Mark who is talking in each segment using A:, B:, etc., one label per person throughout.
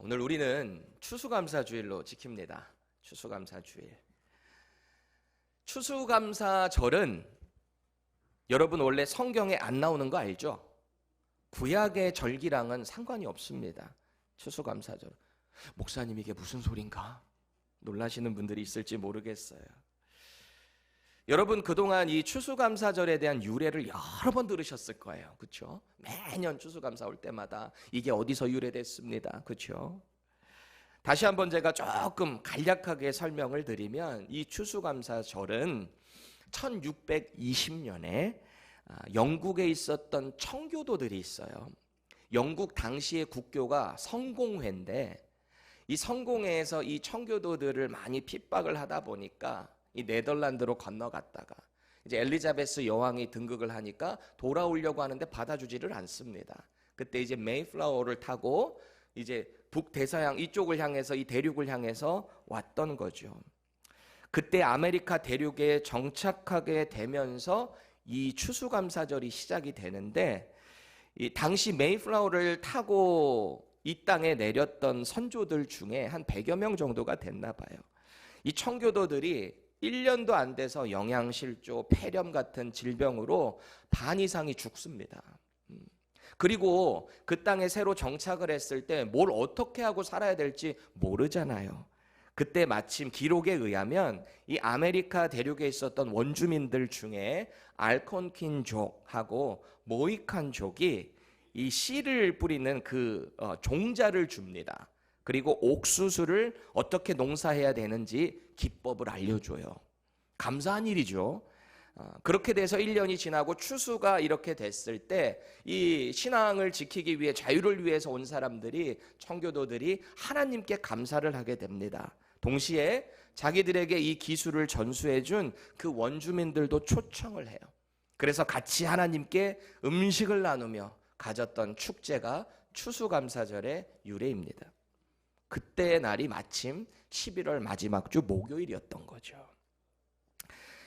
A: 오늘 우리는 추수감사주일로 지킵니다. 추수감사주일. 추수감사절은 여러분 원래 성경에 안 나오는 거 알죠? 구약의 절기랑은 상관이 없습니다. 추수감사절. 목사님 이게 무슨 소린가? 놀라시는 분들이 있을지 모르겠어요. 여러분 그동안 이 추수감사절에 대한 유래를 여러 번 들으셨을 거예요. 그렇죠? 매년 추수감사 올 때마다 이게 어디서 유래됐습니다. 그렇죠? 다시 한번 제가 조금 간략하게 설명을 드리면 이 추수감사절은 1620년에 영국에 있었던 청교도들이 있어요. 영국 당시의 국교가 성공회인데 이 성공회에서 이 청교도들을 많이 핍박을 하다 보니까 이 네덜란드로 건너갔다가 이제 엘리자베스 여왕이 등극을 하니까 돌아오려고 하는데 받아주지를 않습니다. 그때 이제 메이플라워를 타고 이제 북대서양 이쪽을 향해서 이 대륙을 향해서 왔던 거죠. 그때 아메리카 대륙에 정착하게 되면서 이 추수감사절이 시작이 되는데 이 당시 메이플라워를 타고 이 땅에 내렸던 선조들 중에 한 100여 명 정도가 됐나 봐요. 이 청교도들이 1년도 안 돼서 영양실조, 폐렴 같은 질병으로 반 이상이 죽습니다. 그리고 그 땅에 새로 정착을 했을 때 뭘 어떻게 하고 살아야 될지 모르잖아요. 그때 마침 기록에 의하면 이 아메리카 대륙에 있었던 원주민들 중에 알콘퀸족하고 모이칸족이 이 씨를 뿌리는 그 종자를 줍니다. 그리고 옥수수를 어떻게 농사해야 되는지 기법을 알려줘요. 감사한 일이죠. 그렇게 돼서 1년이 지나고 추수가 이렇게 됐을 때 이 신앙을 지키기 위해 자유를 위해서 온 사람들이 청교도들이 하나님께 감사를 하게 됩니다. 동시에 자기들에게 이 기술을 전수해 준 그 원주민들도 초청을 해요. 그래서 같이 하나님께 음식을 나누며 가졌던 축제가 추수감사절의 유래입니다. 그때의 날이 마침 11월 마지막 주 목요일이었던 거죠.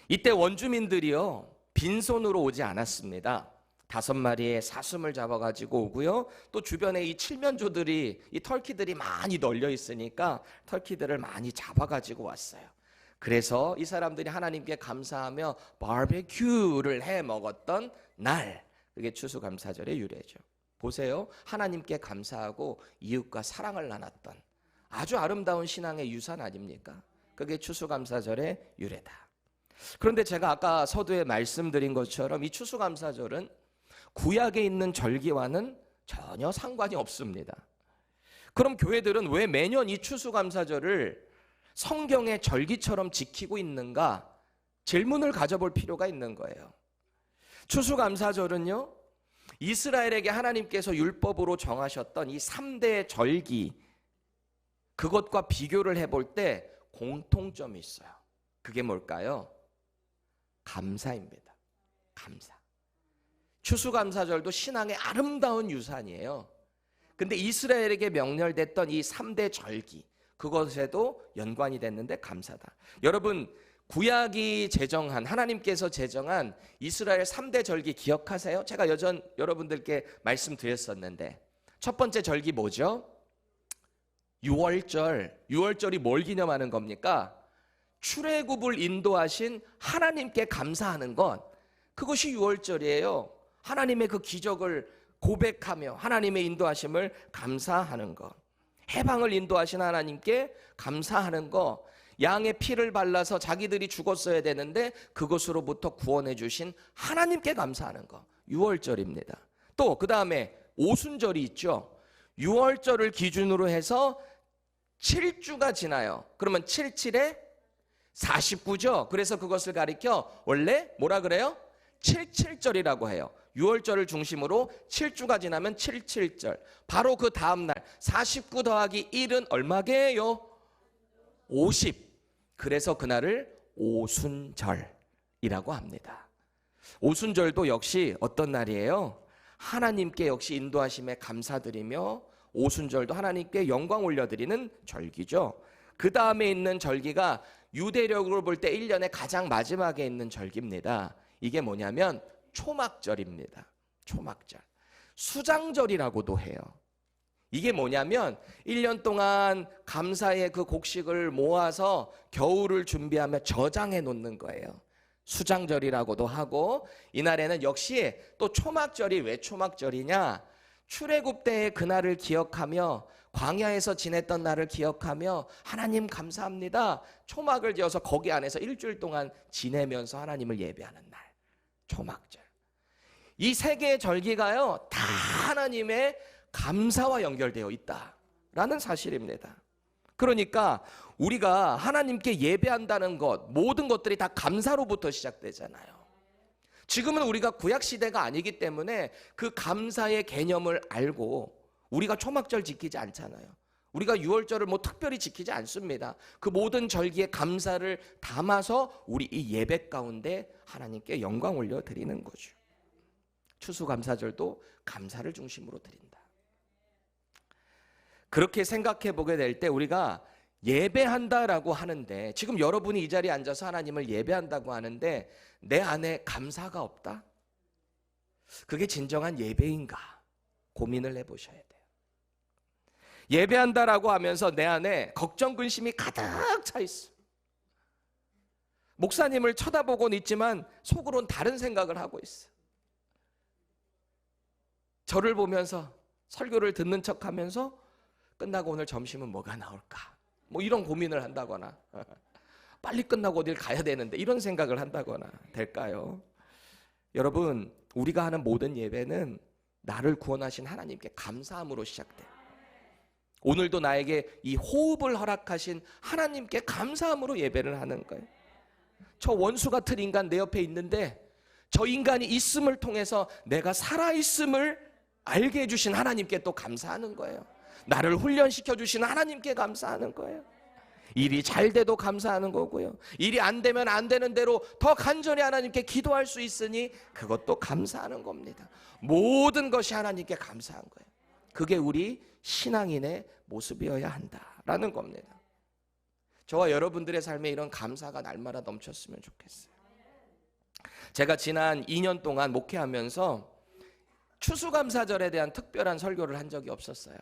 A: 이때 원주민들이요 빈손으로 오지 않았습니다. 5마리의 사슴을 잡아가지고 오고요. 또 주변에 이 칠면조들이 이 터키들이 많이 널려 있으니까 터키들을 많이 잡아가지고 왔어요. 그래서 이 사람들이 하나님께 감사하며 바베큐를 해 먹었던 날, 그게 추수감사절의 유래죠. 보세요. 하나님께 감사하고 이웃과 사랑을 나눴던 아주 아름다운 신앙의 유산 아닙니까? 그게 추수감사절의 유래다. 그런데 제가 아까 서두에 말씀드린 것처럼 이 추수감사절은 구약에 있는 절기와는 전혀 상관이 없습니다. 그럼 교회들은 왜 매년 이 추수감사절을 성경의 절기처럼 지키고 있는가? 질문을 가져볼 필요가 있는 거예요. 추수감사절은요, 이스라엘에게 하나님께서 율법으로 정하셨던 이 3대 절기, 그것과 비교를 해볼 때 공통점이 있어요. 그게 뭘까요? 감사입니다. 감사. 추수감사절도 신앙의 아름다운 유산이에요. 근데 이스라엘에게 명렬됐던 이 3대 절기, 그것에도 연관이 됐는데 감사다. 여러분, 구약이 제정한, 하나님께서 제정한 이스라엘 3대 절기 기억하세요? 제가 여러분들께 말씀드렸었는데 첫 번째 절기 뭐죠? 유월절. 유월절이 뭘 기념하는 겁니까? 출애굽을 인도하신 하나님께 감사하는 것, 그것이 유월절이에요. 하나님의 그 기적을 고백하며 하나님의 인도하심을 감사하는 것, 해방을 인도하신 하나님께 감사하는 것, 양의 피를 발라서 자기들이 죽었어야 되는데 그것으로부터 구원해 주신 하나님께 감사하는 것, 유월절입니다. 또 그 다음에 오순절이 있죠. 유월절을 기준으로 해서 7주가 지나요. 그러면 77에 49죠. 그래서 그것을 가리켜 원래 뭐라 그래요? 77절이라고 해요. 6월절을 중심으로 7주가 지나면 77절. 바로 그 다음날 49 더하기 1은 얼마게요? 50. 그래서 그날을 오순절이라고 합니다. 오순절도 역시 어떤 날이에요? 하나님께 역시 인도하심에 감사드리며 오순절도 하나님께 영광 올려드리는 절기죠. 그 다음에 있는 절기가 유대력으로 볼 때 1년의 가장 마지막에 있는 절기입니다. 이게 뭐냐면 초막절입니다. 초막절. 수장절이라고도 해요. 이게 뭐냐면 1년 동안 감사의 그 곡식을 모아서 겨울을 준비하며 저장해 놓는 거예요. 수장절이라고도 하고, 이날에는 역시 또 초막절이 왜 초막절이냐? 출애굽 때의 그날을 기억하며 광야에서 지냈던 날을 기억하며 하나님 감사합니다. 초막을 지어서 거기 안에서 일주일 동안 지내면서 하나님을 예배하는 날. 초막절. 이 세 개의 절기가요, 다 하나님의 감사와 연결되어 있다라는 사실입니다. 그러니까 우리가 하나님께 예배한다는 것, 모든 것들이 다 감사로부터 시작되잖아요. 지금은 우리가 구약시대가 아니기 때문에 그 감사의 개념을 알고 우리가 초막절 지키지 않잖아요. 우리가 유월절을 뭐 특별히 지키지 않습니다. 그 모든 절기에 감사를 담아서 우리 이 예배 가운데 하나님께 영광 올려드리는 거죠. 추수감사절도 감사를 중심으로 드린다. 그렇게 생각해 보게 될 때 우리가 예배한다라고 하는데, 지금 여러분이 이 자리에 앉아서 하나님을 예배한다고 하는데 내 안에 감사가 없다? 그게 진정한 예배인가? 고민을 해보셔야 돼요. 예배한다라고 하면서 내 안에 걱정, 근심이 가득 차 있어. 목사님을 쳐다보고는 있지만 속으론 다른 생각을 하고 있어. 저를 보면서 설교를 듣는 척하면서 끝나고 오늘 점심은 뭐가 나올까? 뭐 이런 고민을 한다거나, 빨리 끝나고 어딜 가야 되는데 이런 생각을 한다거나 될까요? 여러분, 우리가 하는 모든 예배는 나를 구원하신 하나님께 감사함으로 시작돼요. 오늘도 나에게 이 호흡을 허락하신 하나님께 감사함으로 예배를 하는 거예요. 저 원수 같은 인간 내 옆에 있는데 저 인간이 있음을 통해서 내가 살아있음을 알게 해주신 하나님께 또 감사하는 거예요. 나를 훈련시켜 주신 하나님께 감사하는 거예요. 일이 잘 돼도 감사하는 거고요. 일이 안 되면 안 되는 대로 더 간절히 하나님께 기도할 수 있으니 그것도 감사하는 겁니다. 모든 것이 하나님께 감사한 거예요. 그게 우리 신앙인의 모습이어야 한다라는 겁니다. 저와 여러분들의 삶에 이런 감사가 날마다 넘쳤으면 좋겠어요. 제가 지난 2년 동안 목회하면서 추수감사절에 대한 특별한 설교를 한 적이 없었어요.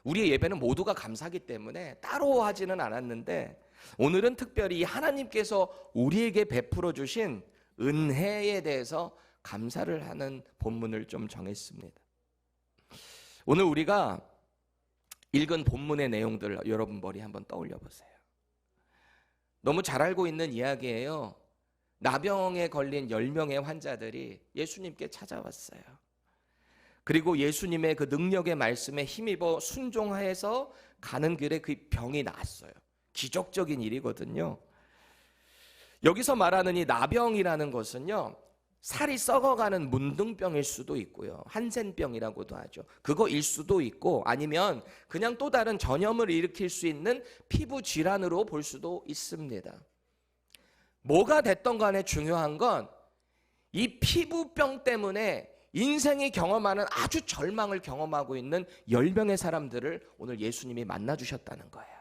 A: 우리의 예배는 모두가 감사하기 때문에 따로 하지는 않았는데, 오늘은 특별히 하나님께서 우리에게 베풀어 주신 은혜에 대해서 감사를 하는 본문을 좀 정했습니다. 오늘 우리가 읽은 본문의 내용들 여러분 머리에 한번 떠올려 보세요. 너무 잘 알고 있는 이야기예요. 나병에 걸린 10명의 환자들이 예수님께 찾아왔어요. 그리고 예수님의 그 능력의 말씀에 힘입어 순종하여서 가는 길에 그 병이 나았어요. 기적적인 일이거든요. 여기서 말하는 이 나병이라는 것은요, 살이 썩어가는 문둥병일 수도 있고요, 한센병이라고도 하죠. 그거일 수도 있고, 아니면 그냥 또 다른 전염을 일으킬 수 있는 피부 질환으로 볼 수도 있습니다. 뭐가 됐던 간에 중요한 건 이 피부병 때문에 인생이 경험하는 아주 절망을 경험하고 있는 10명의 사람들을 오늘 예수님이 만나주셨다는 거예요.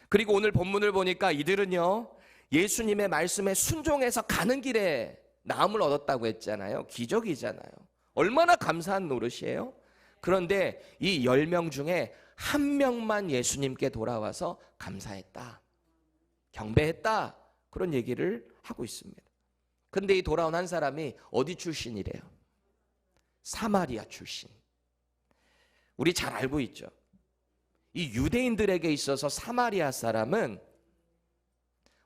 A: 그리고 오늘 본문을 보니까 이들은요, 예수님의 말씀에 순종해서 가는 길에 나음을 얻었다고 했잖아요. 기적이잖아요. 얼마나 감사한 노릇이에요. 그런데 이 10명 중에 한 명만 예수님께 돌아와서 감사했다, 경배했다, 그런 얘기를 하고 있습니다. 근데 이 돌아온 한 사람이 어디 출신이래요? 사마리아 출신. 우리 잘 알고 있죠. 이 유대인들에게 있어서 사마리아 사람은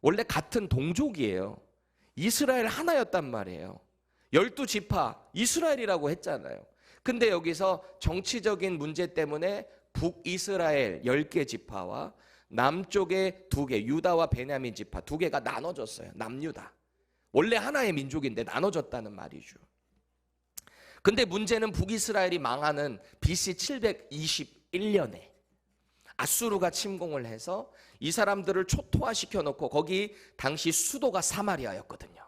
A: 원래 같은 동족이에요. 이스라엘 하나였단 말이에요. 12지파 이스라엘이라고 했잖아요. 근데 여기서 정치적인 문제 때문에 북이스라엘 10개 지파와 남쪽의 2개, 유다와 베냐민 지파 2개가 나눠졌어요. 남유다. 원래 하나의 민족인데 나눠졌다는 말이죠. 근데 문제는 북이스라엘이 망하는 BC 721년에 아수르가 침공을 해서 이 사람들을 초토화시켜 놓고, 거기 당시 수도가 사마리아였거든요.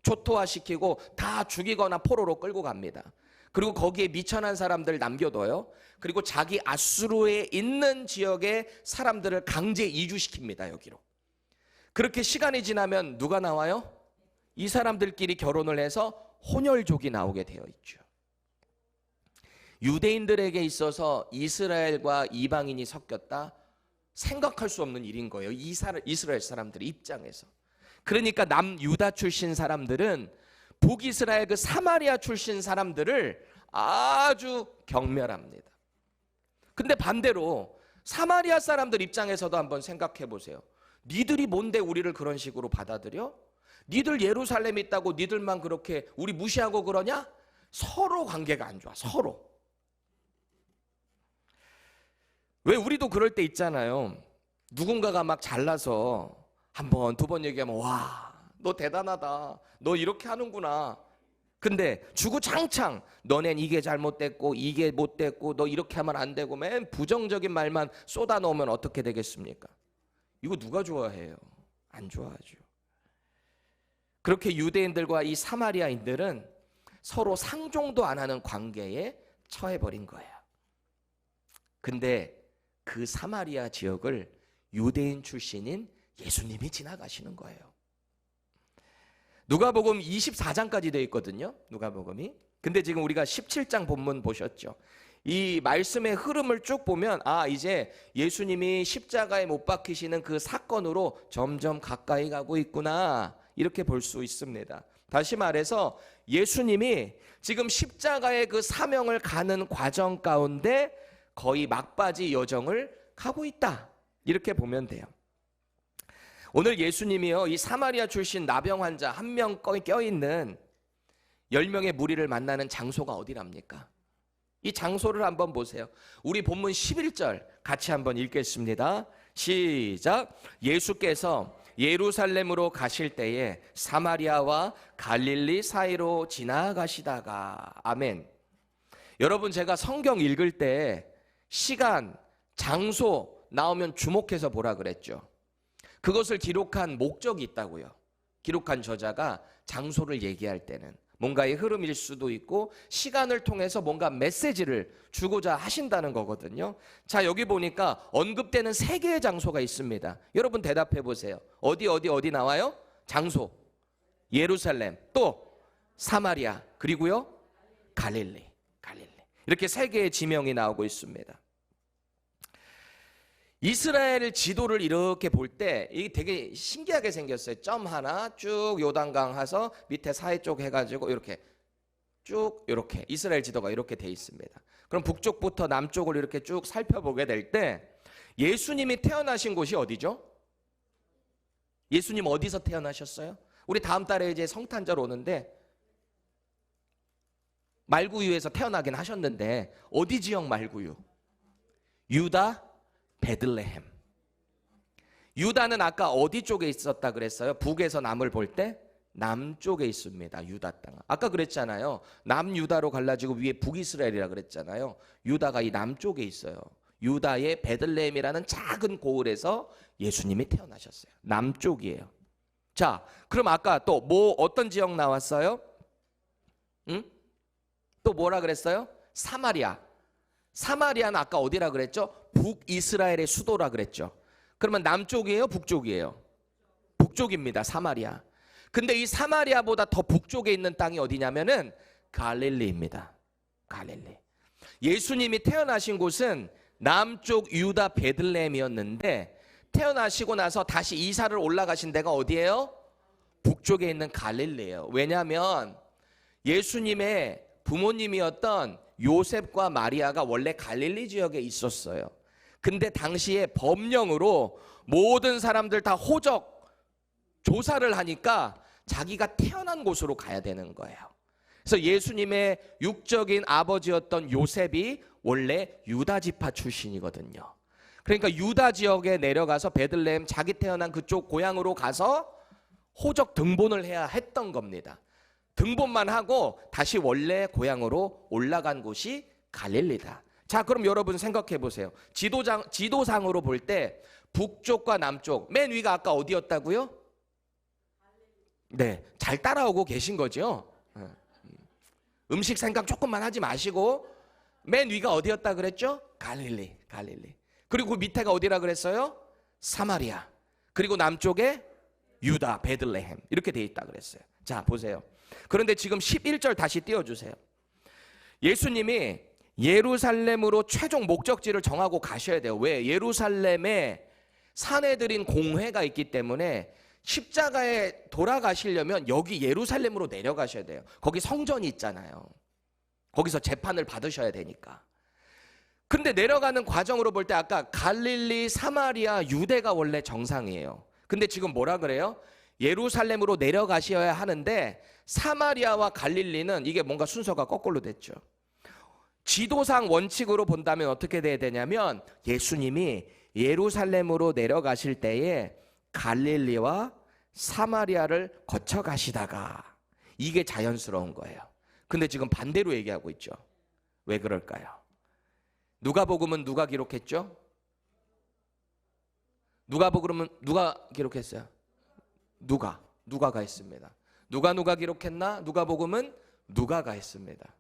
A: 초토화시키고 다 죽이거나 포로로 끌고 갑니다. 그리고 거기에 미천한 사람들 남겨둬요. 그리고 자기 아수르에 있는 지역의 사람들을 강제 이주시킵니다. 여기로. 그렇게 시간이 지나면 누가 나와요? 이 사람들끼리 결혼을 해서 혼혈족이 나오게 되어 있죠. 유대인들에게 있어서 이스라엘과 이방인이 섞였다? 생각할 수 없는 일인 거예요. 이스라엘 사람들 입장에서. 그러니까 남유다 출신 사람들은 북이스라엘 그 사마리아 출신 사람들을 아주 경멸합니다. 근데 반대로 사마리아 사람들 입장에서도 한번 생각해 보세요. 니들이 뭔데 우리를 그런 식으로 받아들여? 니들 예루살렘에 있다고 니들만 그렇게 우리 무시하고 그러냐? 서로 관계가 안 좋아. 서로. 왜 우리도 그럴 때 있잖아요. 누군가가 막 잘나서 한 번, 두 번 얘기하면 와, 너 대단하다. 너 이렇게 하는구나. 근데 주구장창 너넨 이게 잘못됐고 이게 못됐고 너 이렇게 하면 안 되고 맨 부정적인 말만 쏟아놓으면 어떻게 되겠습니까? 이거 누가 좋아해요? 안 좋아하죠. 그렇게 유대인들과 이 사마리아인들은 서로 상종도 안 하는 관계에 처해버린 거예요. 근데 그 사마리아 지역을 유대인 출신인 예수님이 지나가시는 거예요. 누가복음 24장까지 되어 있거든요. 누가복음이. 근데 지금 우리가 17장 본문 보셨죠? 이 말씀의 흐름을 쭉 보면 이제 예수님이 십자가에 못 박히시는 그 사건으로 점점 가까이 가고 있구나, 이렇게 볼 수 있습니다. 다시 말해서 예수님이 지금 십자가의 그 사명을 가는 과정 가운데 거의 막바지 여정을 가고 있다, 이렇게 보면 돼요. 오늘 예수님이요, 이 사마리아 출신 나병 환자 한 명 껴있는 10명의 무리를 만나는 장소가 어디랍니까? 이 장소를 한번 보세요. 우리 본문 11절 같이 한번 읽겠습니다. 시작. 예수께서 예루살렘으로 가실 때에 사마리아와 갈릴리 사이로 지나가시다가. 아멘. 여러분, 제가 성경 읽을 때 시간, 장소 나오면 주목해서 보라 그랬죠. 그것을 기록한 목적이 있다고요. 기록한 저자가 장소를 얘기할 때는 뭔가의 흐름일 수도 있고 시간을 통해서 뭔가 메시지를 주고자 하신다는 거거든요. 자, 여기 보니까 언급되는 3개의 장소가 있습니다. 여러분 대답해 보세요. 어디 나와요? 장소. 예루살렘, 또 사마리아, 그리고요 갈릴리. 이렇게 3개의 지명이 나오고 있습니다. 이스라엘 지도를 이렇게 볼 때 이게 되게 신기하게 생겼어요. 점 하나 쭉 요단강 해서 밑에 사해 쪽 해가지고 이렇게 쭉 이렇게 이스라엘 지도가 이렇게 돼 있습니다. 그럼 북쪽부터 남쪽을 이렇게 쭉 살펴보게 될 때 예수님이 태어나신 곳이 어디죠? 예수님 어디서 태어나셨어요? 우리 다음 달에 이제 성탄절 오는데 말구유에서 태어나긴 하셨는데 어디 지역 말구유? 유다 베들레헴. 유다는 아까 어디 쪽에 있었다 그랬어요? 북에서 남을 볼 때 남쪽에 있습니다. 유다 땅. 아까 그랬잖아요. 남유다로 갈라지고 위에 북이스라엘이라 그랬잖아요. 유다가 이 남쪽에 있어요. 유다의 베들레헴이라는 작은 고을에서 예수님이 태어나셨어요. 남쪽이에요. 자, 그럼 아까 또 어떤 지역 나왔어요? 또 뭐라 그랬어요? 사마리아. 사마리아는 아까 어디라 그랬죠? 북이스라엘의 수도라 그랬죠. 그러면 남쪽이에요? 북쪽이에요? 북쪽입니다. 사마리아. 근데 이 사마리아보다 더 북쪽에 있는 땅이 어디냐면은 갈릴리입니다. 갈릴리. 예수님이 태어나신 곳은 남쪽 유다 베들레헴이었는데 태어나시고 나서 다시 이사를 올라가신 데가 어디예요? 북쪽에 있는 갈릴리예요. 왜냐하면 예수님의 부모님이었던 요셉과 마리아가 원래 갈릴리 지역에 있었어요. 근데 당시에 법령으로 모든 사람들 다 호적 조사를 하니까 자기가 태어난 곳으로 가야 되는 거예요. 그래서 예수님의 육적인 아버지였던 요셉이 원래 유다 지파 출신이거든요. 그러니까 유다 지역에 내려가서 베들레헴 자기 태어난 그쪽 고향으로 가서 호적 등본을 해야 했던 겁니다. 등본만 하고 다시 원래 고향으로 올라간 곳이 갈릴리다. 자, 그럼 여러분 생각해 보세요. 지도상으로 볼 때 북쪽과 남쪽, 맨 위가 아까 어디였다고요? 네, 잘 따라오고 계신 거죠? 음식 생각 조금만 하지 마시고 맨 위가 어디였다 그랬죠? 갈릴리. 그리고 밑에가 어디라 그랬어요? 사마리아. 그리고 남쪽에 유다, 베들레헴. 이렇게 돼 있다 그랬어요. 자, 보세요. 그런데 지금 11절 다시 띄워주세요. 예수님이 예루살렘으로 최종 목적지를 정하고 가셔야 돼요. 왜? 예루살렘에 산에 들인 공회가 있기 때문에 십자가에 돌아가시려면 여기 예루살렘으로 내려가셔야 돼요. 거기 성전이 있잖아요. 거기서 재판을 받으셔야 되니까. 근데 내려가는 과정으로 볼 때 아까 갈릴리, 사마리아, 유대가 원래 정상이에요. 근데 지금 뭐라 그래요? 예루살렘으로 내려가셔야 하는데 사마리아와 갈릴리는 이게 뭔가 순서가 거꾸로 됐죠. 지도상 원칙으로 본다면 어떻게 돼야 되냐면 예수님이 예루살렘으로 내려가실 때에 갈릴리와 사마리아를 거쳐 가시다가 이게 자연스러운 거예요. 근데 지금 반대로 얘기하고 있죠. 왜 그럴까요? 누가복음은 누가 기록했죠? 누가복음은 누가 기록했어요? 누가가 했습니다. 누가 기록했나? 누가복음은 누가가 했습니다.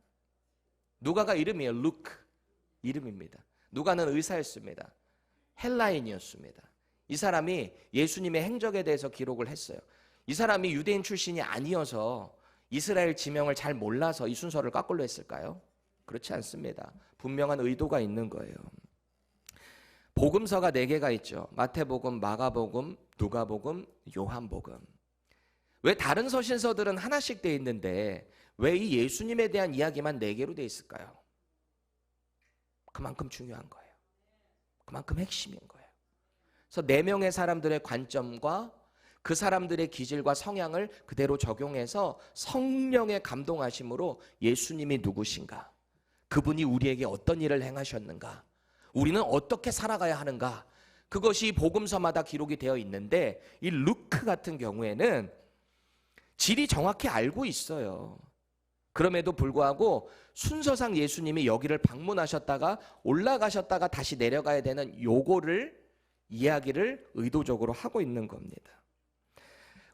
A: 누가가 이름이에요. 루크 이름입니다. 누가는 의사였습니다. 헬라인이었습니다. 이 사람이 예수님의 행적에 대해서 기록을 했어요. 이 사람이 유대인 출신이 아니어서 이스라엘 지명을 잘 몰라서 이 순서를 거꾸로 했을까요? 그렇지 않습니다. 분명한 의도가 있는 거예요. 복음서가 4개가 있죠. 마태복음, 마가복음, 누가복음, 요한복음. 왜 다른 서신서들은 하나씩 돼 있는데 왜 이 예수님에 대한 이야기만 4개로 돼 있을까요? 그만큼 중요한 거예요. 그만큼 핵심인 거예요. 그래서 4명의 사람들의 관점과 그 사람들의 기질과 성향을 그대로 적용해서 성령의 감동하심으로 예수님이 누구신가? 그분이 우리에게 어떤 일을 행하셨는가? 우리는 어떻게 살아가야 하는가? 그것이 복음서마다 기록이 되어 있는데 이 루크 같은 경우에는 질이 정확히 알고 있어요. 그럼에도 불구하고 순서상 예수님이 여기를 방문하셨다가 올라가셨다가 다시 내려가야 되는 요거를 이야기를 의도적으로 하고 있는 겁니다.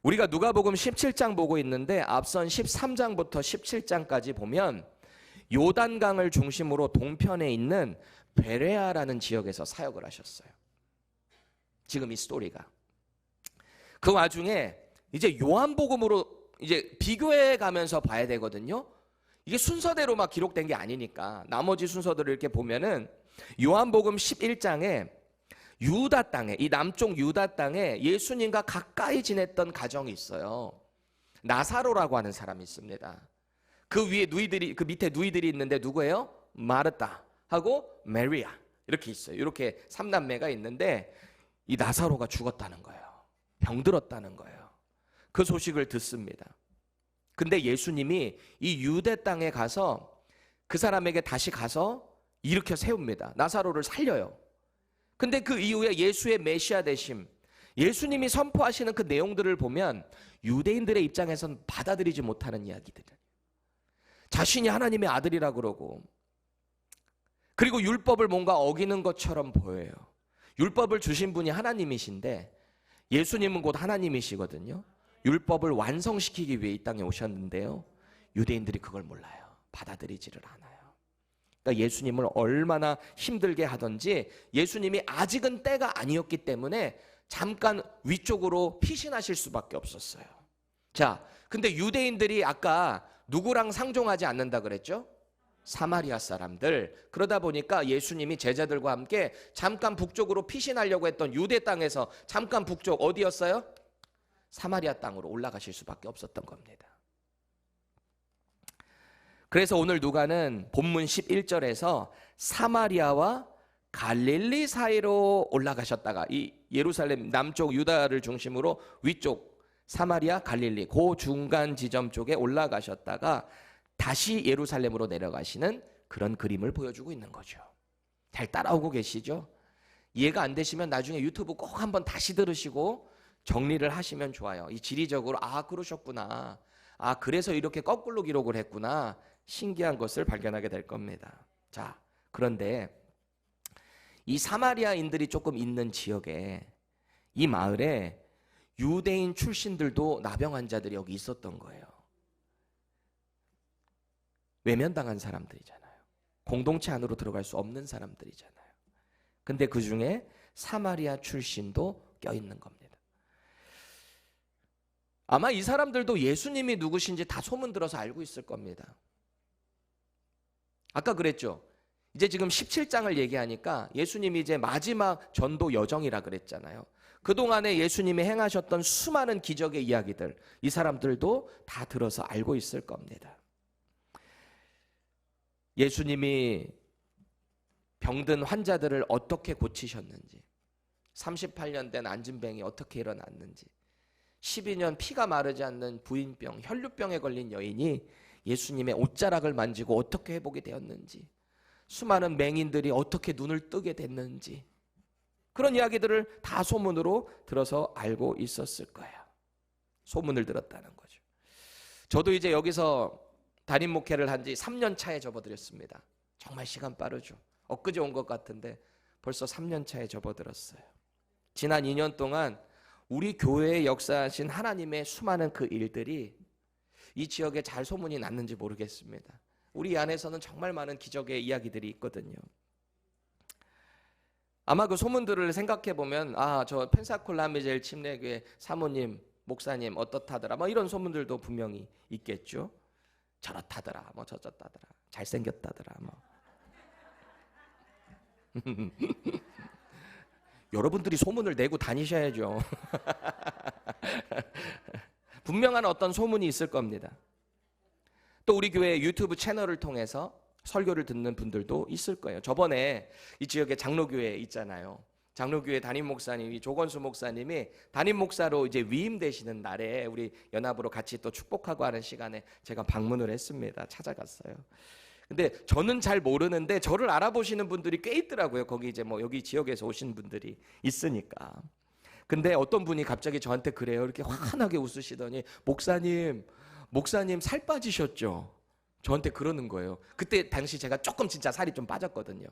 A: 우리가 누가복음 17장 보고 있는데 앞선 13장부터 17장까지 보면 요단강을 중심으로 동편에 있는 베레아라는 지역에서 사역을 하셨어요. 지금 이 스토리가. 그 와중에 이제 요한복음으로 이제 비교해 가면서 봐야 되거든요. 이게 순서대로 막 기록된 게 아니니까 나머지 순서들을 이렇게 보면은 요한복음 11장에 유다 땅에, 이 남쪽 유다 땅에 예수님과 가까이 지냈던 가정이 있어요. 나사로라고 하는 사람이 있습니다. 그 위에 누이들이, 그 밑에 누이들이 있는데 누구예요? 마르타 하고 메리아 이렇게 있어요. 이렇게 3남매가 있는데 이 나사로가 죽었다는 거예요. 병들었다는 거예요. 그 소식을 듣습니다. 근데 예수님이 이 유대 땅에 가서 그 사람에게 다시 가서 일으켜 세웁니다. 나사로를 살려요. 근데 그 이후에 예수의 메시아 되심, 예수님이 선포하시는 그 내용들을 보면 유대인들의 입장에선 받아들이지 못하는 이야기들. 자신이 하나님의 아들이라 그러고, 그리고 율법을 뭔가 어기는 것처럼 보여요. 율법을 주신 분이 하나님이신데 예수님은 곧 하나님이시거든요. 율법을 완성시키기 위해 이 땅에 오셨는데요. 유대인들이 그걸 몰라요. 받아들이지를 않아요. 그러니까 예수님을 얼마나 힘들게 하던지 예수님이 아직은 때가 아니었기 때문에 잠깐 위쪽으로 피신하실 수밖에 없었어요. 자, 근데 유대인들이 아까 누구랑 상종하지 않는다 그랬죠? 사마리아 사람들. 그러다 보니까 예수님이 제자들과 함께 잠깐 북쪽으로 피신하려고 했던 유대 땅에서 잠깐 북쪽 어디였어요? 사마리아 땅으로 올라가실 수밖에 없었던 겁니다. 그래서 오늘 누가는 본문 11절에서 사마리아와 갈릴리 사이로 올라가셨다가 이 예루살렘 남쪽 유다를 중심으로 위쪽 사마리아 갈릴리 그 중간 지점 쪽에 올라가셨다가 다시 예루살렘으로 내려가시는 그런 그림을 보여주고 있는 거죠. 잘 따라오고 계시죠? 이해가 안 되시면 나중에 유튜브 꼭 한번 다시 들으시고 정리를 하시면 좋아요. 이 지리적으로 그러셨구나. 그래서 이렇게 거꾸로 기록을 했구나. 신기한 것을 발견하게 될 겁니다. 자, 그런데 이 사마리아인들이 조금 있는 지역에 이 마을에 유대인 출신들도 나병 환자들이 여기 있었던 거예요. 외면당한 사람들이잖아요. 공동체 안으로 들어갈 수 없는 사람들이잖아요. 근데 그 중에 사마리아 출신도 껴있는 겁니다. 아마 이 사람들도 예수님이 누구신지 다 소문 들어서 알고 있을 겁니다. 아까 그랬죠. 이제 지금 17장을 얘기하니까 예수님이 이제 마지막 전도 여정이라 그랬잖아요. 그동안에 예수님이 행하셨던 수많은 기적의 이야기들, 이 사람들도 다 들어서 알고 있을 겁니다. 예수님이 병든 환자들을 어떻게 고치셨는지, 38년 된 안진뱅이 어떻게 일어났는지, 12년 피가 마르지 않는 부인병, 혈류병에 걸린 여인이 예수님의 옷자락을 만지고 어떻게 회복이 되었는지, 수많은 맹인들이 어떻게 눈을 뜨게 됐는지, 그런 이야기들을 다 소문으로 들어서 알고 있었을 거예요. 소문을 들었다는 거죠. 저도 이제 여기서 담임 목회를 한 지 3년 차에 접어들었습니다. 정말 시간 빠르죠. 엊그제 온 것 같은데 벌써 3년 차에 접어들었어요. 지난 2년 동안 우리 교회에 역사하신 하나님의 수많은 그 일들이 이 지역에 잘 소문이 났는지 모르겠습니다. 우리 안에서는 정말 많은 기적의 이야기들이 있거든요. 아마 그 소문들을 생각해 보면 저 펜사콜라 미젤 침례교회 사모님, 목사님 어떻다더라 뭐 이런 소문들도 분명히 있겠죠. 저렇다더라 뭐 저렇다더라 잘생겼다더라 뭐. 여러분들이 소문을 내고 다니셔야죠. 분명한 어떤 소문이 있을 겁니다. 또 우리 교회 유튜브 채널을 통해서 설교를 듣는 분들도 있을 거예요. 저번에 이 지역에 장로교회 있잖아요. 장로교회 담임 목사님이 조건수 목사님이 담임 목사로 이제 위임되시는 날에 우리 연합으로 같이 또 축복하고 하는 시간에 제가 방문을 했습니다. 찾아갔어요. 근데 저는 잘 모르는데 저를 알아보시는 분들이 꽤 있더라고요. 거기 이제 뭐 여기 지역에서 오신 분들이 있으니까. 근데 어떤 분이 갑자기 저한테 그래요. 이렇게 환하게 웃으시더니 목사님 살 빠지셨죠? 저한테 그러는 거예요. 그때 당시 제가 조금 진짜 살이 좀 빠졌거든요.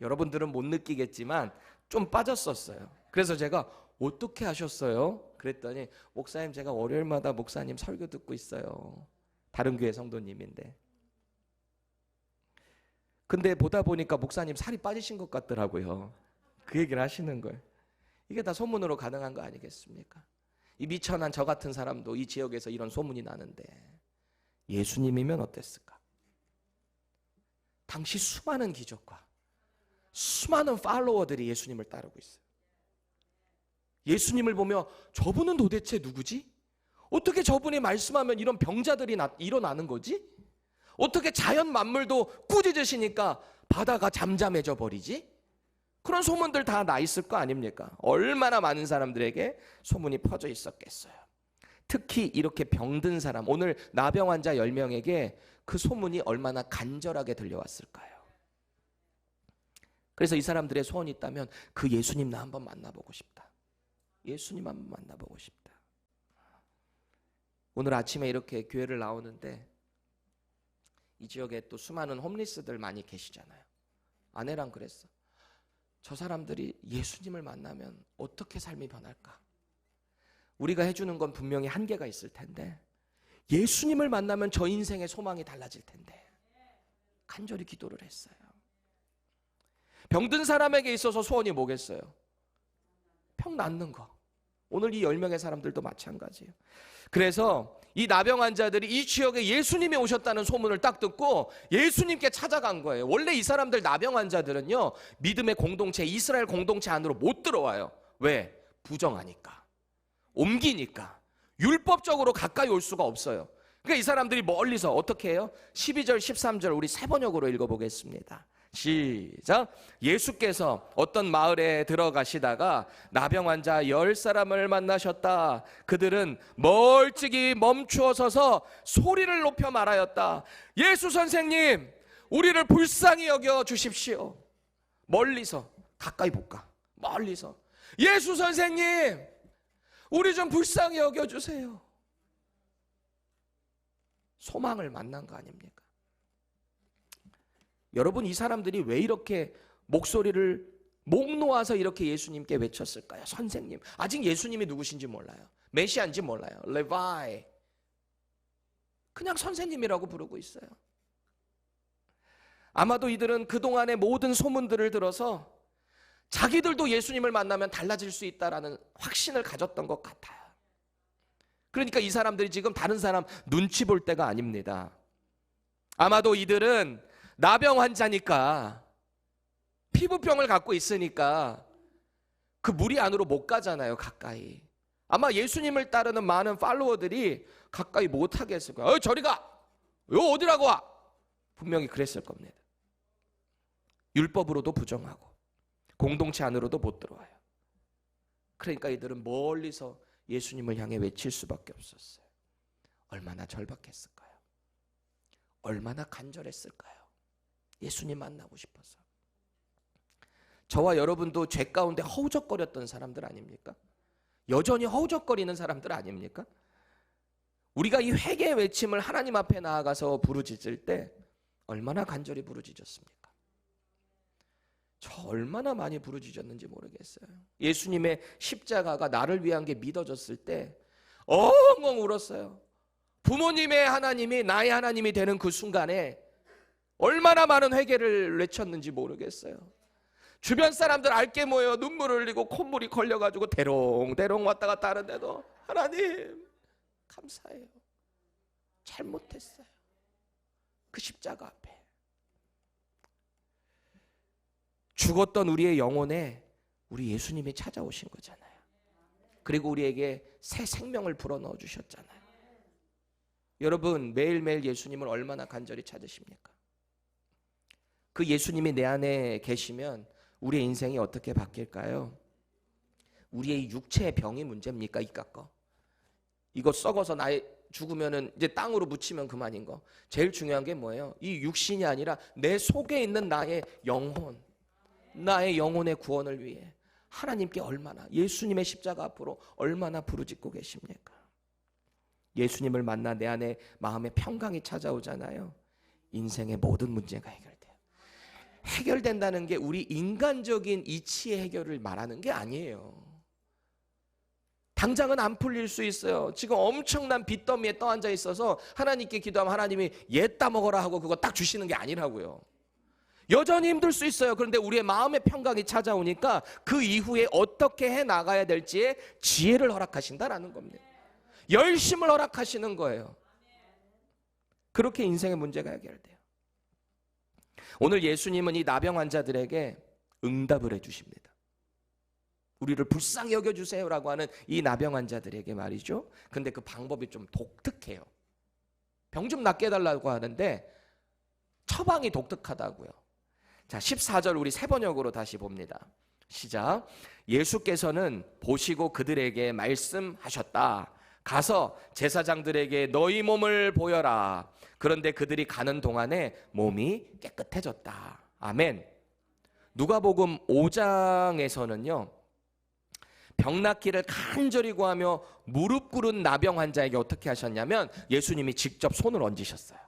A: 여러분들은 못 느끼겠지만 좀 빠졌었어요. 그래서 제가 어떻게 하셨어요? 그랬더니 목사님 제가 월요일마다 목사님 설교 듣고 있어요. 다른 교회 성도님인데. 근데 보다 보니까 목사님 살이 빠지신 것 같더라고요. 그 얘기를 하시는 거예요. 이게 다 소문으로 가능한 거 아니겠습니까? 이 미천한 저 같은 사람도 이 지역에서 이런 소문이 나는데 예수님이면 어땠을까? 당시 수많은 기적과 수많은 팔로워들이 예수님을 따르고 있어요. 예수님을 보며 저분은 도대체 누구지? 어떻게 저분이 말씀하면 이런 병자들이 일어나는 거지? 어떻게 자연 만물도 꾸짖으시니까 바다가 잠잠해져 버리지? 그런 소문들 다 나 있을 거 아닙니까? 얼마나 많은 사람들에게 소문이 퍼져 있었겠어요. 특히 이렇게 병든 사람, 오늘 나병 환자 10명에게 그 소문이 얼마나 간절하게 들려왔을까요? 그래서 이 사람들의 소원이 있다면 그 예수님 나 한번 만나보고 싶다. 예수님 한번 만나보고 싶다. 오늘 아침에 이렇게 교회를 나오는데 이 지역에 또 수많은 홈리스들 많이 계시잖아요. 아내랑 그랬어. 저 사람들이 예수님을 만나면 어떻게 삶이 변할까? 우리가 해주는 건 분명히 한계가 있을 텐데 예수님을 만나면 저 인생의 소망이 달라질 텐데 간절히 기도를 했어요. 병든 사람에게 있어서 소원이 뭐겠어요? 병 낫는 거. 오늘 이 10명의 사람들도 마찬가지예요. 그래서 이 나병 환자들이 이 지역에 예수님이 오셨다는 소문을 딱 듣고 예수님께 찾아간 거예요. 원래 이 사람들 나병 환자들은요, 믿음의 공동체, 이스라엘 공동체 안으로 못 들어와요. 왜? 부정하니까, 옮기니까, 율법적으로 가까이 올 수가 없어요. 그러니까 이 사람들이 멀리서 어떻게 해요? 12절, 13절 우리 세 번역으로 읽어보겠습니다. 시작. 예수께서 어떤 마을에 들어가시다가 나병 환자 10사람을 만나셨다. 그들은 멀찍이 멈추어 서서 소리를 높여 말하였다. 예수 선생님, 우리를 불쌍히 여겨 주십시오. 멀리서, 가까이 볼까? 멀리서, 예수 선생님, 우리 좀 불쌍히 여겨 주세요. 소망을 만난 거 아닙니까? 여러분, 이 사람들이 왜 이렇게 목소리를 목 놓아서 이렇게 예수님께 외쳤을까요? 선생님. 아직 예수님이 누구신지 몰라요. 메시아인지 몰라요. 레바이. 그냥 선생님이라고 부르고 있어요. 아마도 이들은 그동안의 모든 소문들을 들어서 자기들도 예수님을 만나면 달라질 수 있다라는 확신을 가졌던 것 같아요. 그러니까 이 사람들이 지금 다른 사람 눈치 볼 때가 아닙니다. 아마도 이들은 나병 환자니까, 피부병을 갖고 있으니까 그 무리 안으로 못 가잖아요, 가까이. 아마 예수님을 따르는 많은 팔로워들이 가까이 못 하게 했을 거예요. 저리 가! 요 어디라고 와! 분명히 그랬을 겁니다. 율법으로도 부정하고 공동체 안으로도 못 들어와요. 그러니까 이들은 멀리서 예수님을 향해 외칠 수밖에 없었어요. 얼마나 절박했을까요? 얼마나 간절했을까요? 예수님 만나고 싶어서. 저와 여러분도 죄 가운데 허우적거렸던 사람들 아닙니까? 여전히 허우적거리는 사람들 아닙니까? 우리가 이 회개의 외침을 하나님 앞에 나아가서 부르짖을 때 얼마나 간절히 부르짖었습니까? 저 얼마나 많이 부르짖었는지 모르겠어요. 예수님의 십자가가 나를 위한 게 믿어졌을 때 엉엉 울었어요. 부모님의 하나님이 나의 하나님이 되는 그 순간에 얼마나 많은 회개를 외쳤는지 모르겠어요. 주변 사람들 알게 모여 눈물을 흘리고 콧물이 걸려가지고 대롱대롱 왔다 갔다 하는데도 하나님 감사해요. 잘못했어요. 그 십자가 앞에 죽었던 우리의 영혼에 우리 예수님이 찾아오신 거잖아요. 그리고 우리에게 새 생명을 불어넣어 주셨잖아요. 여러분 매일매일 예수님을 얼마나 간절히 찾으십니까? 그 예수님이 내 안에 계시면 우리의 인생이 어떻게 바뀔까요? 우리의 육체의 병이 문제입니까? 이깟 거. 이거 썩어서 나의 죽으면은 이제 땅으로 묻히면 그만인 거. 제일 중요한 게 뭐예요? 이 육신이 아니라 내 속에 있는 나의 영혼. 나의 영혼의 구원을 위해 하나님께 얼마나, 예수님의 십자가 앞으로 얼마나 부르짖고 계십니까? 예수님을 만나 내 안에 마음의 평강이 찾아오잖아요. 인생의 모든 문제가 해결돼요. 해결된다는 게 우리 인간적인 이치의 해결을 말하는 게 아니에요. 당장은 안 풀릴 수 있어요. 지금 엄청난 빚더미에 떠앉아 있어서 하나님께 기도하면 하나님이 얘 따먹어라 하고 그거 딱 주시는 게 아니라고요. 여전히 힘들 수 있어요. 그런데 우리의 마음의 평강이 찾아오니까 그 이후에 어떻게 해나가야 될지에 지혜를 허락하신다라는 겁니다. 열심을 허락하시는 거예요. 그렇게 인생의 문제가 해결돼요. 오늘 예수님은 이 나병 환자들에게 응답을 해주십니다. 우리를 불쌍히 여겨주세요라고 하는 이 나병 환자들에게 말이죠. 근데 그 방법이 좀 독특해요. 병 좀 낫게 해달라고 하는데 처방이 독특하다고요. 자, 14절 우리 세 번역으로 다시 봅니다. 시작. 예수께서는 보시고 그들에게 말씀하셨다. 가서 제사장들에게 너희 몸을 보여라. 그런데 그들이 가는 동안에 몸이 깨끗해졌다. 아멘. 누가복음 5장에서는요. 병 낫기를 간절히 구하며 무릎 꿇은 나병 환자에게 어떻게 하셨냐면 예수님이 직접 손을 얹으셨어요.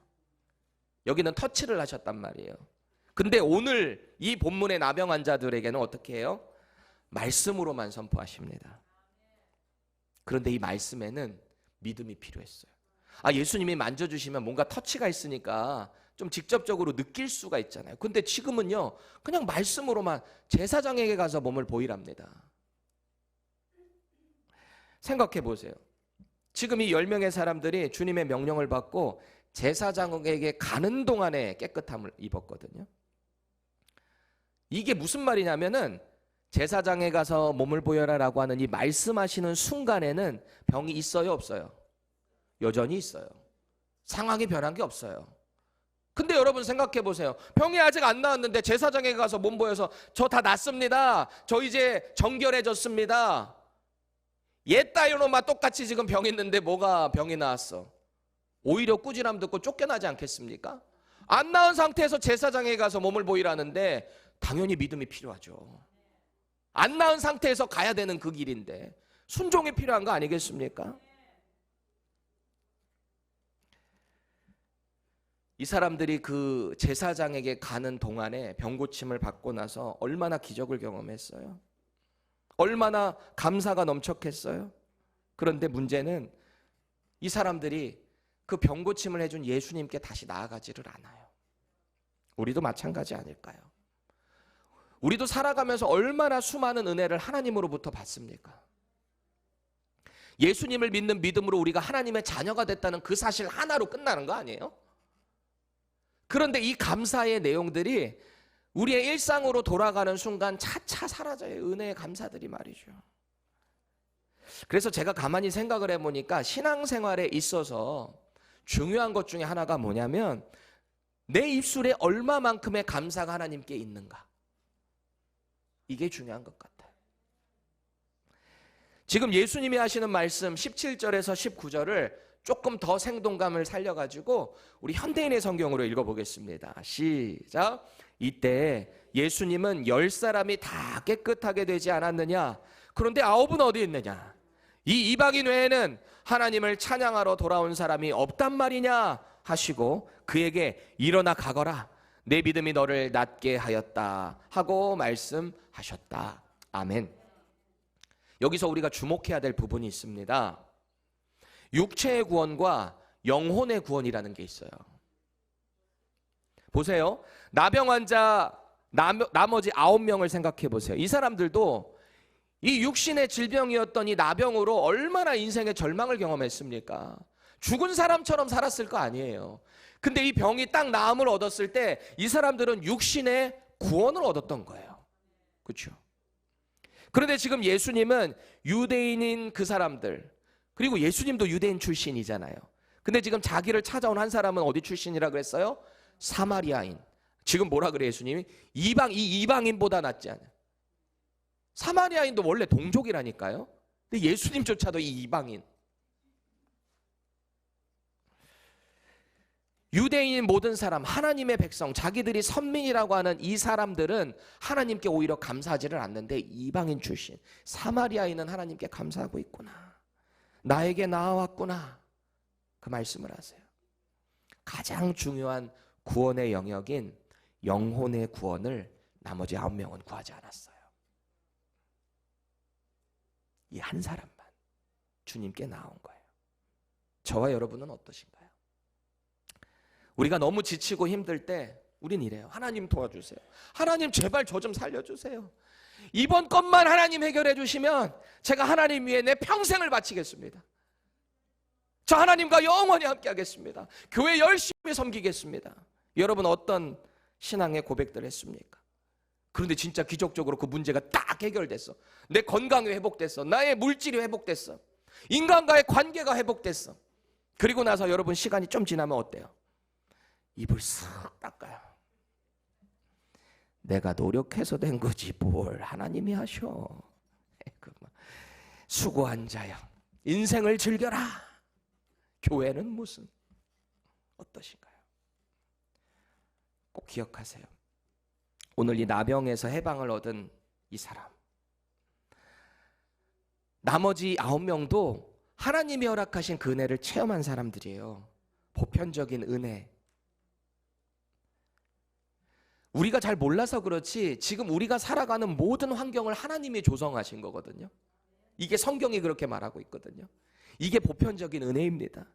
A: 여기는 터치를 하셨단 말이에요. 근데 오늘 이 본문의 나병 환자들에게는 어떻게 해요? 말씀으로만 선포하십니다. 그런데 이 말씀에는 믿음이 필요했어요. 예수님이 만져주시면 뭔가 터치가 있으니까 좀 직접적으로 느낄 수가 있잖아요. 근데 지금은요, 그냥 말씀으로만 제사장에게 가서 몸을 보이랍니다. 생각해 보세요. 지금 이 10명의 사람들이 주님의 명령을 받고 제사장에게 가는 동안에 깨끗함을 입었거든요. 이게 무슨 말이냐면은 제사장에 가서 몸을 보여라라고 하는 이 말씀하시는 순간에는 병이 있어요, 없어요? 여전히 있어요. 상황이 변한 게 없어요. 근데 여러분 생각해 보세요. 병이 아직 안 나았는데 제사장에 가서 몸 보여서 저 다 낫습니다. 저 이제 정결해졌습니다. 옛 따위로만 똑같이 지금 병 있는데 뭐가 병이 나았어? 오히려 꾸지람 듣고 쫓겨나지 않겠습니까? 안 나은 상태에서 제사장에 가서 몸을 보이라는데 당연히 믿음이 필요하죠. 안 나은 상태에서 가야 되는 그 길인데 순종이 필요한 거 아니겠습니까? 이 사람들이 그 제사장에게 가는 동안에 병고침을 받고 나서 얼마나 기적을 경험했어요? 얼마나 감사가 넘쳤겠어요? 그런데 문제는 이 사람들이 그 병고침을 해준 예수님께 다시 나아가지를 않아요. 우리도 마찬가지 아닐까요? 우리도 살아가면서 얼마나 수많은 은혜를 하나님으로부터 받습니까? 예수님을 믿는 믿음으로 우리가 하나님의 자녀가 됐다는 그 사실 하나로 끝나는 거 아니에요? 그런데 이 감사의 내용들이 우리의 일상으로 돌아가는 순간 차차 사라져요. 은혜의 감사들이 말이죠. 그래서 제가 가만히 생각을 해보니까 신앙생활에 있어서 중요한 것 중에 하나가 뭐냐면 내 입술에 얼마만큼의 감사가 하나님께 있는가. 이게 중요한 것 같아요. 지금 예수님이 하시는 말씀 17절에서 19절을 조금 더 생동감을 살려가지고 우리 현대인의 성경으로 읽어보겠습니다. 시작. 이때 예수님은 10사람이 다 깨끗하게 되지 않았느냐? 그런데 9은 어디 있느냐? 이 이방인 외에는 하나님을 찬양하러 돌아온 사람이 없단 말이냐? 하시고 그에게 일어나 가거라. 내 믿음이 너를 낫게 하였다. 하고 말씀하셨다. 아멘. 여기서 우리가 주목해야 될 부분이 있습니다. 육체의 구원과 영혼의 구원이라는 게 있어요. 보세요. 나병 환자 나머지 9명을 생각해 보세요. 이 사람들도 이 육신의 질병이었던 이 나병으로 얼마나 인생의 절망을 경험했습니까? 죽은 사람처럼 살았을 거 아니에요. 근데 이 병이 딱 나음을 얻었을 때 이 사람들은 육신의 구원을 얻었던 거예요. 그렇죠? 그런데 지금 예수님은 유대인인 그 사람들, 그리고 예수님도 유대인 출신이잖아요. 근데 지금 자기를 찾아온 한 사람은 어디 출신이라 그랬어요? 사마리아인. 지금 뭐라 그래 예수님이? 이방인보다 낫지 않아요. 사마리아인도 원래 동족이라니까요. 근데 예수님조차도 이 이방인. 유대인인 모든 사람, 하나님의 백성, 자기들이 선민이라고 하는 이 사람들은 하나님께 오히려 감사하지를 않는데 이방인 출신, 사마리아인은 하나님께 감사하고 있구나. 나에게 나아왔구나. 그 말씀을 하세요. 가장 중요한 구원의 영역인 영혼의 구원을 나머지 9명은 구하지 않았어요. 이 한 사람만 주님께 나온 거예요. 저와 여러분은 어떠신가요? 우리가 너무 지치고 힘들 때 우린 이래요. 하나님 도와주세요. 하나님 제발 저 좀 살려주세요. 이번 것만 하나님 해결해 주시면 제가 하나님 위해 내 평생을 바치겠습니다. 저 하나님과 영원히 함께 하겠습니다. 교회 열심히 섬기겠습니다. 여러분 어떤 신앙의 고백들 했습니까? 그런데 진짜 기적적으로 그 문제가 딱 해결됐어. 내 건강이 회복됐어. 나의 물질이 회복됐어. 인간과의 관계가 회복됐어. 그리고 나서 여러분 시간이 좀 지나면 어때요? 입을 쓱 닦아요. 내가 노력해서 된 거지 뭘 하나님이 하셔. 수고한 자야 인생을 즐겨라. 교회는 무슨. 어떠신가요? 꼭 기억하세요. 오늘 이 나병에서 해방을 얻은 이 사람, 나머지 9명도 하나님이 허락하신 그 은혜를 체험한 사람들이에요. 보편적인 은혜. 우리가 잘 몰라서 그렇지 지금 우리가 살아가는 모든 환경을 하나님이 조성하신 거거든요. 이게 성경이 그렇게 말하고 있거든요. 이게 보편적인 은혜입니다.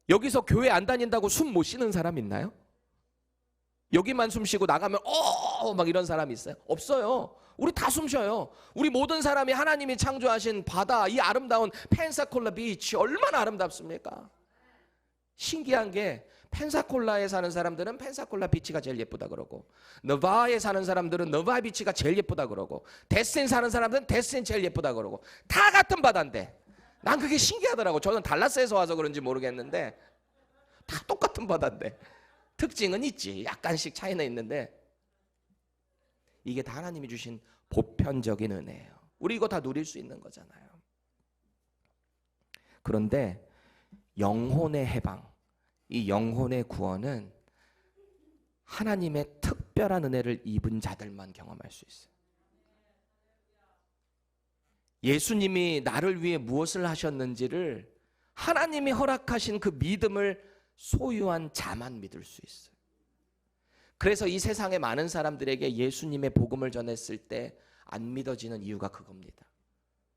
A: 여기서 교회 안 다닌다고 숨 못 쉬는 사람 있나요? 여기만 숨 쉬고 나가면 막 이런 사람 있어요? 없어요. 우리 다 숨 쉬어요. 우리 모든 사람이 하나님이 창조하신 바다, 이 아름다운 펜사콜라 비치 얼마나 아름답습니까? 신기한 게 펜사콜라에 사는 사람들은 펜사콜라 비치가 제일 예쁘다 그러고, 너바에 사는 사람들은 너바 비치가 제일 예쁘다 그러고, 데스인 사는 사람들은 데스인 제일 예쁘다 그러고, 다 같은 바다인데 난 그게 신기하더라고. 저는 달라스에서 와서 그런지 모르겠는데 다 똑같은 바다인데 특징은 있지. 약간씩 차이는 있는데 이게 다 하나님이 주신 보편적인 은혜예요. 우리 이거 다 누릴 수 있는 거잖아요. 그런데 영혼의 해방, 이 영혼의 구원은 하나님의 특별한 은혜를 입은 자들만 경험할 수 있어요. 예수님이 나를 위해 무엇을 하셨는지를 하나님이 허락하신 그 믿음을 소유한 자만 믿을 수 있어요. 그래서 이 세상의 많은 사람들에게 예수님의 복음을 전했을 때 안 믿어지는 이유가 그겁니다.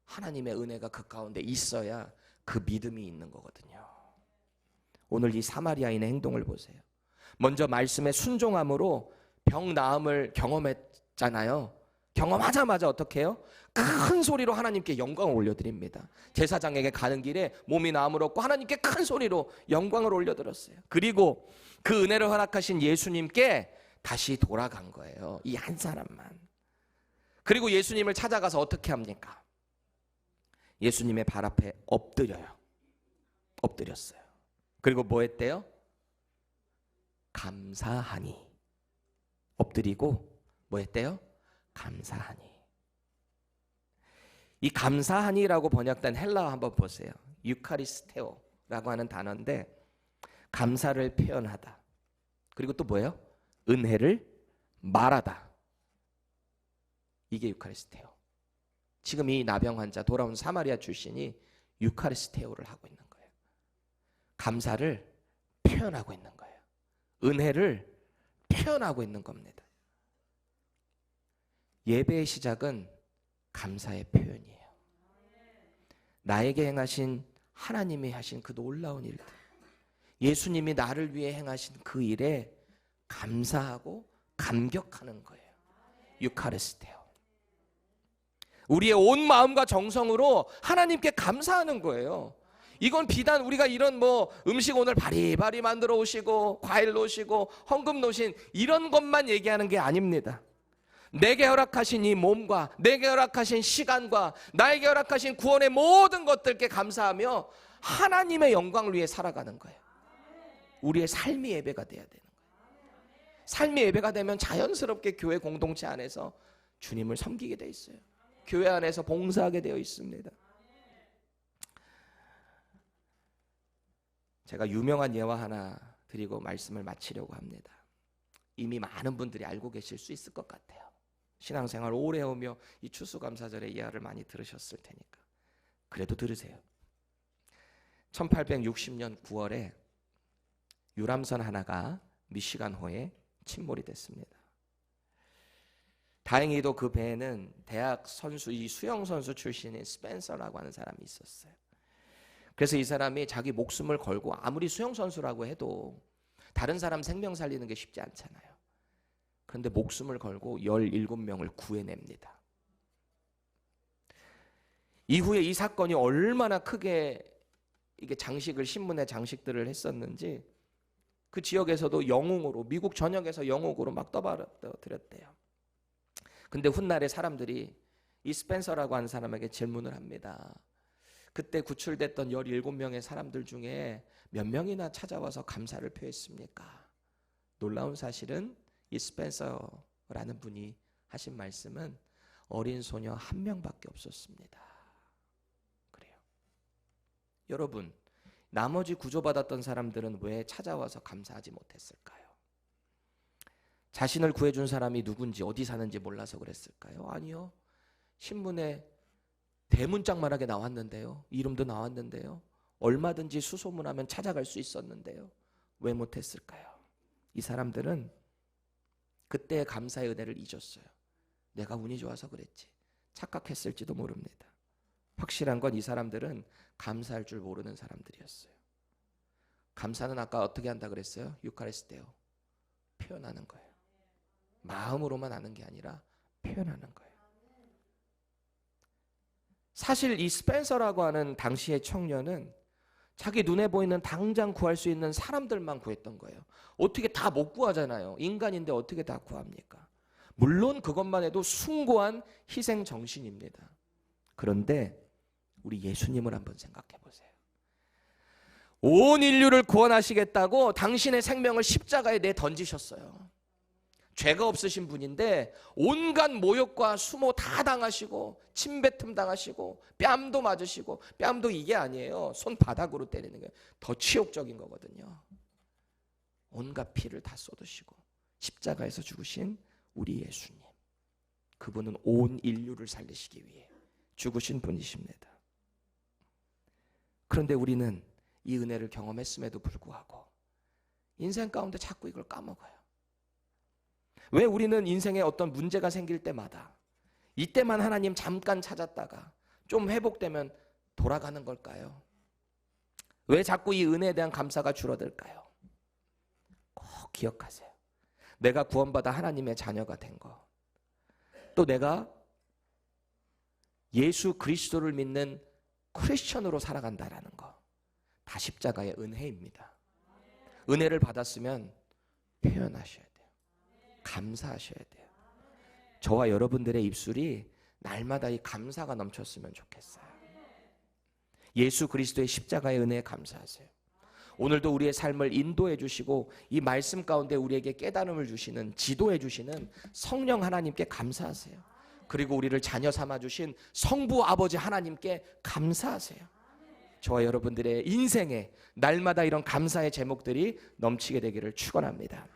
A: 하나님의 은혜가 그 가운데 있어야 그 믿음이 있는 거거든요. 오늘 이 사마리아인의 행동을 보세요. 먼저 말씀에 순종함으로 병 나음을 경험했잖아요. 경험하자마자 어떻게 해요? 큰 소리로 하나님께 영광을 올려드립니다. 제사장에게 가는 길에 몸이 나무롭고 하나님께 큰 소리로 영광을 올려드렸어요. 그리고 그 은혜를 허락하신 예수님께 다시 돌아간 거예요. 이 한 사람만. 그리고 예수님을 찾아가서 어떻게 합니까? 예수님의 발 앞에 엎드려요. 엎드렸어요. 그리고 뭐 했대요? 감사하니. 엎드리고 뭐 했대요? 감사하니. 이 감사하니라고 번역된 헬라어 한번 보세요. 유카리스테오라고 하는 단어인데 감사를 표현하다. 그리고 또 뭐예요? 은혜를 말하다. 이게 유카리스테오. 지금 이 나병 환자 돌아온 사마리아 출신이 유카리스테오를 하고 있는 거예요. 감사를 표현하고 있는 거예요. 은혜를 표현하고 있는 겁니다. 예배의 시작은 감사의 표현이에요. 나에게 행하신 하나님이 하신 그 놀라운 일들, 예수님이 나를 위해 행하신 그 일에 감사하고 감격하는 거예요. 유카리스테오. 우리의 온 마음과 정성으로 하나님께 감사하는 거예요. 이건 비단 우리가 이런 뭐 음식 오늘 바리바리 만들어 오시고 과일 놓으시고 헌금 놓으신 이런 것만 얘기하는 게 아닙니다. 내게 허락하신 이 몸과 내게 허락하신 시간과 나에게 허락하신 구원의 모든 것들께 감사하며 하나님의 영광을 위해 살아가는 거예요. 우리의 삶이 예배가 돼야 되는 거예요. 삶이 예배가 되면 자연스럽게 교회 공동체 안에서 주님을 섬기게 돼 있어요. 교회 안에서 봉사하게 되어 있습니다. 제가 유명한 예화 하나 드리고 말씀을 마치려고 합니다. 이미 많은 분들이 알고 계실 수 있을 것 같아요. 신앙생활 오래 해오며 이 추수감사절의 예화를 많이 들으셨을 테니까. 그래도 들으세요. 1860년 9월에 유람선 하나가 미시간호에 침몰이 됐습니다. 다행히도 그 배에는 대학 선수, 이 수영 선수 출신인 스펜서라고 하는 사람이 있었어요. 그래서 이 사람이 자기 목숨을 걸고, 아무리 수영 선수라고 해도 다른 사람 생명 살리는 게 쉽지 않잖아요. 그런데 목숨을 걸고 17명을 구해냅니다. 이후에 이 사건이 얼마나 크게 이게 장식을, 신문에 장식들을 했었는지 그 지역에서도 영웅으로, 미국 전역에서 영웅으로 막 떠받들었대요. 근데 훗날에 사람들이 이 스펜서라고 하는 사람에게 질문을 합니다. 그때 구출됐던 17명의 사람들 중에 몇 명이나 찾아와서 감사를 표했습니까? 놀라운 사실은 이 스펜서라는 분이 하신 말씀은 어린 소녀 1명밖에 없었습니다. 그래요. 여러분, 나머지 구조받았던 사람들은 왜 찾아와서 감사하지 못했을까요? 자신을 구해준 사람이 누군지, 어디 사는지 몰라서 그랬을까요? 아니요. 신문에 대문짝만하게 나왔는데요. 이름도 나왔는데요. 얼마든지 수소문하면 찾아갈 수 있었는데요. 왜 못했을까요? 이 사람들은 그때의 감사의 은혜를 잊었어요. 내가 운이 좋아서 그랬지. 착각했을지도 모릅니다. 확실한 건 이 사람들은 감사할 줄 모르는 사람들이었어요. 감사는 아까 어떻게 한다 그랬어요? 유카리스테오. 표현하는 거예요. 마음으로만 하는 게 아니라 표현하는 거예요. 사실 이 스펜서라고 하는 당시의 청년은 자기 눈에 보이는 당장 구할 수 있는 사람들만 구했던 거예요. 어떻게 다 못 구하잖아요. 인간인데 어떻게 다 구합니까? 물론 그것만 해도 숭고한 희생 정신입니다. 그런데 우리 예수님을 한번 생각해 보세요. 온 인류를 구원하시겠다고 당신의 생명을 십자가에 내 던지셨어요. 죄가 없으신 분인데 온갖 모욕과 수모 다 당하시고 침뱉음 당하시고 뺨도 맞으시고, 뺨도 이게 아니에요. 손바닥으로 때리는 거예요. 더 치욕적인 거거든요. 온갖 피를 다 쏟으시고 십자가에서 죽으신 우리 예수님, 그분은 온 인류를 살리시기 위해 죽으신 분이십니다. 그런데 우리는 이 은혜를 경험했음에도 불구하고 인생 가운데 자꾸 이걸 까먹어요. 왜 우리는 인생에 어떤 문제가 생길 때마다 이때만 하나님 잠깐 찾았다가 좀 회복되면 돌아가는 걸까요? 왜 자꾸 이 은혜에 대한 감사가 줄어들까요? 꼭 기억하세요. 내가 구원받아 하나님의 자녀가 된 거, 또 내가 예수 그리스도를 믿는 크리스천으로 살아간다라는 거, 다 십자가의 은혜입니다. 은혜를 받았으면 표현하셔야 돼요. 감사하셔야 돼요. 저와 여러분들의 입술이 날마다 이 감사가 넘쳤으면 좋겠어요. 예수 그리스도의 십자가의 은혜에 감사하세요. 오늘도 우리의 삶을 인도해 주시고 이 말씀 가운데 우리에게 깨달음을 주시는, 지도해 주시는 성령 하나님께 감사하세요. 그리고 우리를 자녀 삼아 주신 성부 아버지 하나님께 감사하세요. 저와 여러분들의 인생에 날마다 이런 감사의 제목들이 넘치게 되기를 축원합니다.